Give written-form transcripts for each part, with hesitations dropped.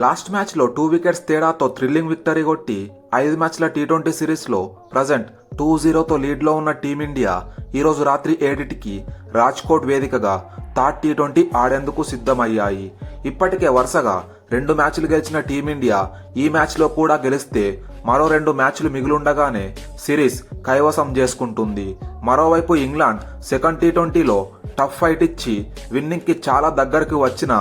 Last మ్యాచ్లో 2 wickets తేడాతో thrilling victory కొట్టి 5 మ్యాచ్ల టీ20 సిరీస్లో ప్రజెంట్ 2-0తో లీడ్లో ఉన్న టీమిండియా ఈరోజు రాత్రి 7కి రాజ్కోట్ వేదికగా థర్డ్ టీ20 ఆడేందుకు సిద్ధమయ్యాయి. ఇప్పటికే వరుసగా 2 మ్యాచ్లు గెలిచిన టీమిండియా ఈ మ్యాచ్లో కూడా గెలిస్తే మరో 2 మ్యాచ్లు మిగులుండగానే సిరీస్ కైవసం చేసుకుంటుంది. మరోవైపు ఇంగ్లాండ్ సెకండ్ టీ20లో టఫ్ ఫైట్ ఇచ్చి విన్నింగ్కి చాలా దగ్గరకు వచ్చిన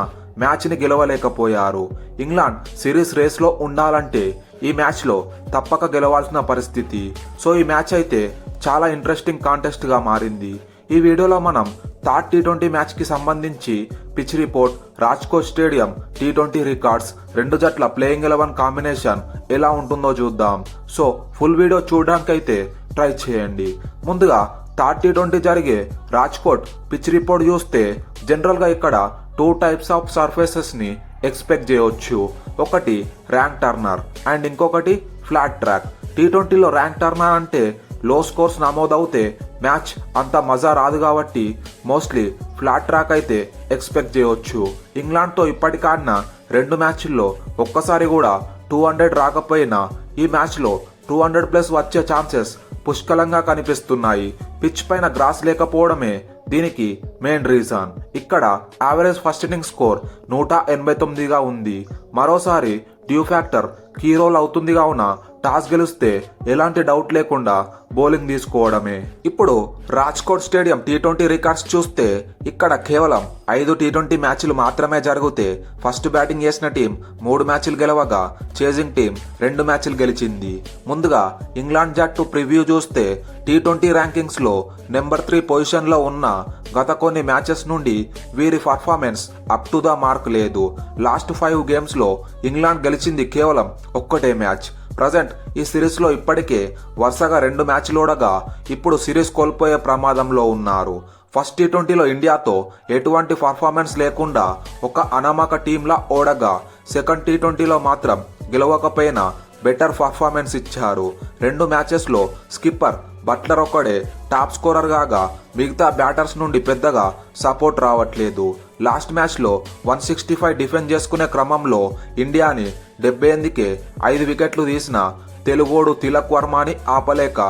మ్యాచ్ని గెలవలేకపోయారు. ఇంగ్లాండ్ సిరీస్ రేస్లో ఉండాలంటే ఈ మ్యాచ్లో తప్పక గెలవాల్సిన పరిస్థితి. సో ఈ మ్యాచ్ అయితే చాలా ఇంట్రెస్టింగ్ కాంటెస్ట్గా మారింది. ఈ వీడియోలో మనం థర్డ్ టీ20 మ్యాచ్కి సంబంధించి pitch report, Rajkot stadium, T20 records, 2 జట్ల ప్లేయింగ్ 11 కాంబినేషన్ ఎలా ఉంటుందో చూద్దాం. సో ఫుల్ వీడియో చూడడానికైతే ట్రై చేయండి. ముందుగా థర్డ్ టీ20 జరిగే రాజ్కోట్ పిచ్ రిపోర్ట్ చూస్తే జనరల్గా ఇక్కడ 2 టైప్స్ ఆఫ్ సర్ఫేసెస్ ని ఎక్స్పెక్ట్ చేయవచ్చు. ఒకటి ర్యాంక్ టర్నర్ అండ్ ఇంకొకటి ఫ్లాట్ ట్రాక్. టీ20లో ర్యాంక్ టర్నర్ అంటే లో స్కోర్స్ నమోదవుతే మ్యాచ్ అంత మజా రాదు కాబట్టి మోస్ట్లీ ఫ్లాట్ ట్రాక్ అయితే ఎక్స్పెక్ట్ చేయవచ్చు. ఇంగ్లాండ్తో ఇప్పటికాడిన 2 మ్యాచ్ల్లో ఒక్కసారి కూడా 200 రాకపోయినా ఈ మ్యాచ్లో 200+ వచ్చే ఛాన్సెస్ పుష్కలంగా కనిపిస్తున్నాయి. పిచ్ పైన గ్రాస్ లేకపోవడమే దీనికి మెయిన్ రీజన్. ఇక్కడ యావరేజ్ ఫస్ట్ ఇన్నింగ్ స్కోర్ 189గా ఉంది. మరోసారి డ్యూ ఫ్యాక్టర్ కీ రోల్ అవుతుంది కావున టాస్ గెలిస్తే ఎలాంటి డౌట్ లేకుండా బౌలింగ్ తీసుకోవడమే. ఇప్పుడు రాజ్కోట్ స్టేడియం టీ20 రికార్డ్స్ చూస్తే ఇక్కడ కేవలం 5 టీ20 మ్యాచ్లు మాత్రమే జరిగితే ఫస్ట్ బ్యాటింగ్ చేసిన టీం 3 మ్యాచ్లు గెలవగా చేజింగ్ టీం 2 మ్యాచ్లు గెలిచింది. ముందుగా ఇంగ్లాండ్ జట్టు ప్రివ్యూ చూస్తే టీ20 ర్యాంకింగ్స్ లో నెంబర్ 3 పొజిషన్ లో ఉన్న గత కొన్ని మ్యాచెస్ నుండి వీరి performance up to the mark లేదు. లాస్ట్ 5 గేమ్స్ లో ఇంగ్లాండ్ గెలిచింది కేవలం ఒక్కటే మ్యాచ్. ప్రజెంట్ ఈ సిరీస్ లో ఇప్పటికే వరుసగా 2 మ్యాచ్లు ఓడగా ఇప్పుడు సిరీస్ కోల్పోయే ప్రమాదంలో ఉన్నారు. ఫస్ట్ టీ20లో ఇండియాతో ఎటువంటి పర్ఫార్మెన్స్ లేకుండా ఒక అనామక టీంలా ఓడగా సెకండ్ టీ20లో మాత్రం గెలవకపోయినా బెటర్ పర్ఫార్మెన్స్ ఇచ్చారు. 2 మ్యాచెస్లో స్కిప్పర్ బట్లర్ ఒక్కడే టాప్ స్కోరర్ కాగా మిగతా బ్యాటర్స్ నుండి పెద్దగా సపోర్ట్ రావట్లేదు. లాస్ట్ మ్యాచ్లో 165 డిఫెండ్ చేసుకునే క్రమంలో ఇండియాని 78కే 5 వికెట్లు తీసిన తెలుగోడు తిలక్ వర్మని ఆపలేక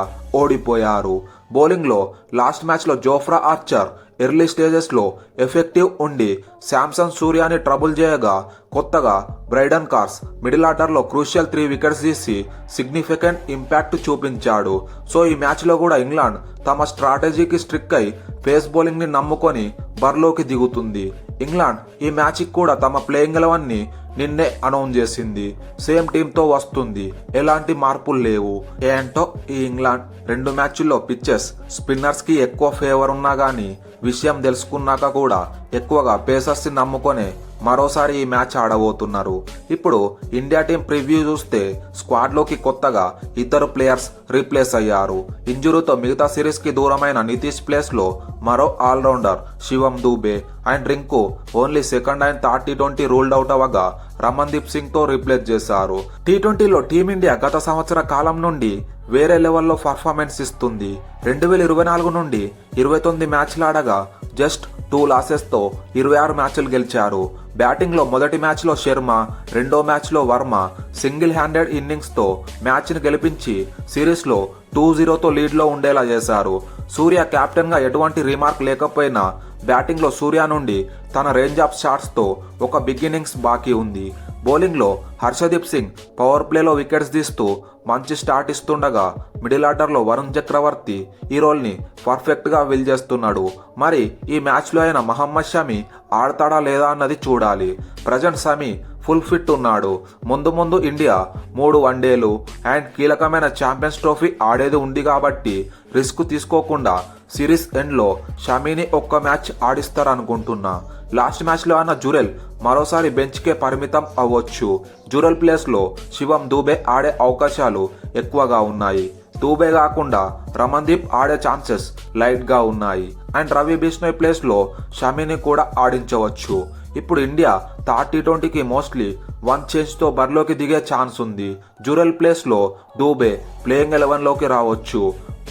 ఓడిపోయారు. బౌలింగ్లో లాస్ట్ మ్యాచ్లో జోఫ్రా ఆర్చర్ ఎర్లీ స్టేజెస్లో ఎఫెక్టివ్ ఉండి శాంసన్ సూర్యాని ట్రబుల్ చేయగా కొత్తగా బ్రైడన్ కార్స్ మిడిల్ ఆర్డర్లో క్రూషియల్ 3 వికెట్స్ తీసి సిగ్నిఫికెంట్ ఇంపాక్ట్ చూపించాడు. సో ఈ మ్యాచ్లో కూడా ఇంగ్లాండ్ తమ స్ట్రాటజీకి స్ట్రిక్ అయి పేస్ బౌలింగ్ ని నమ్ముకొని బరిలోకి దిగుతుంది. ఇంగ్లాండ్ ఈ మ్యాచ్కి కూడా తమ ప్లేయింగ్ 11ని నిన్నే అనౌన్స్ చేసింది. సేమ్ టీంతో వస్తుంది, ఎలాంటి మార్పులు లేవు. ఏంటో ఈ ఇంగ్లాండ్ 2 మ్యాచ్ల్లో పిచ్చెస్ స్పిన్నర్స్ కి ఎక్కువ ఫేవర్ ఉన్నా గానీ విషయం తెలుసుకున్నాక కూడా ఎక్కువగా పేసర్స్ ని నమ్ముకొని మరోసారి ఈ మ్యాచ్ ఆడబోతున్నారు. ఇప్పుడు ఇండియా టీం ప్రివ్యూ చూస్తే స్క్వాడ్ లోకి కొత్తగా 2 ప్లేయర్స్ రీప్లేస్ అయ్యారు. ఇంజురీతో మిగతా సిరీస్ కి దూరమైన నితీష్ ప్లేస్ లో మరో allrounder Shivam Dube and Rinku only second and third టీ20 రూల్డ్ అవుట్ అవ్వగా రమన్దీప్ సింగ్ తో రీప్లేస్ చేశారు. టీ20లో టీమిండియా గత సంవత్సర కాలం నుండి వేరే లెవెల్లో పర్ఫార్మెన్స్ ఇస్తుంది. 2024 నుండి 29 మ్యాచ్లు ఆడగా జస్ట్ 2 లాసెస్తో 26 మ్యాచ్లు గెలిచారు. బ్యాటింగ్లో మొదటి మ్యాచ్లో శర్మ, రెండో మ్యాచ్లో వర్మ సింగిల్ హ్యాండెడ్ ఇన్నింగ్స్తో మ్యాచ్ని గెలిపించి సిరీస్లో 2-0తో లీడ్లో ఉండేలా చేశారు. సూర్య కెప్టెన్గా ఎటువంటి రిమార్క్ లేకపోయినా బ్యాటింగ్లో సూర్య నుండి తన రేంజ్ ఆఫ్ షాట్స్తో ఒక బిగ్ ఇన్నింగ్స్ బాకీ ఉంది. బౌలింగ్లో హర్షదీప్ సింగ్ పవర్ ప్లేలో వికెట్స్ తీస్తూ మంచి స్టార్ట్ ఇస్తుండగా మిడిల్ ఆర్డర్లో వరుణ్ చక్రవర్తి ఈ రోల్ని పర్ఫెక్ట్గా విల్ చేస్తున్నాడు. మరి ఈ మ్యాచ్లో అయిన మహమ్మద్ షమి ఆడతాడా లేదా అన్నది చూడాలి. ప్రజెంట్ షమి ఫుల్ ఫిట్ ఉన్నాడు. ముందు ఇండియా 3 వన్డేలు అండ్ కీలకమైన ఛాంపియన్స్ ట్రోఫీ ఆడేది ఉంది కాబట్టి రిస్క్ తీసుకోకుండా సిరీస్ ఎండ్లో షమీని ఒక్క మ్యాచ్ ఆడిస్తారనుకుంటున్నా. లాస్ట్ మ్యాచ్లో అన్న జురెల్ మరోసారి బెంచ్కే పరిమితం అవ్వచ్చు. జురెల్ ప్లేస్లో శివం దూబే ఆడే అవకాశాలు ఎక్కువగా ఉన్నాయి. దూబే కాకుండా రమన్దీప్ ఆడే ఛాన్సెస్ లైట్గా ఉన్నాయి అండ్ రవి బిష్ణోయ్ ప్లేస్లో షమీని కూడా ఆడించవచ్చు. ఇప్పుడు ఇండియా థర్డ్ టీ20కి మోస్ట్లీ 1 చేంజ్తో బరిలోకి దిగే ఛాన్స్ ఉంది. జురెల్ ప్లేస్లో దూబే ప్లేయింగ్ 11లోకి రావచ్చు.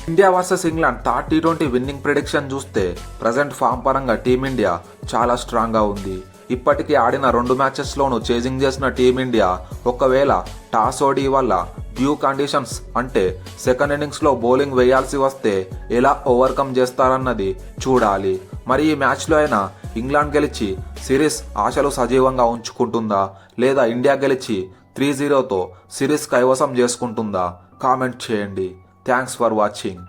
India versus England third T20 winnowing prediction చూస్తే ప్రజెంట్ ఫామ్ పరంగా టీమిండియా చాలా స్ట్రాంగ్గా ఉంది. ఇప్పటికీ ఆడిన 2 మ్యాచెస్లోనూ చేజింగ్ చేసిన టీమిండియా ఒకవేళ టాస్ ఓడి వల్ల డ్యూ కండిషన్స్ అంటే సెకండ్ ఇన్నింగ్స్లో బౌలింగ్ వేయాల్సి వస్తే ఎలా ఓవర్కమ్ చేస్తారన్నది చూడాలి. మరి ఈ మ్యాచ్లో అయినా ఇంగ్లాండ్ గెలిచి సిరీస్ ఆశలు సజీవంగా ఉంచుకుంటుందా లేదా ఇండియా గెలిచి 3-0తో సిరీస్ కైవసం చేసుకుంటుందా? కామెంట్ చేయండి. Thanks for watching.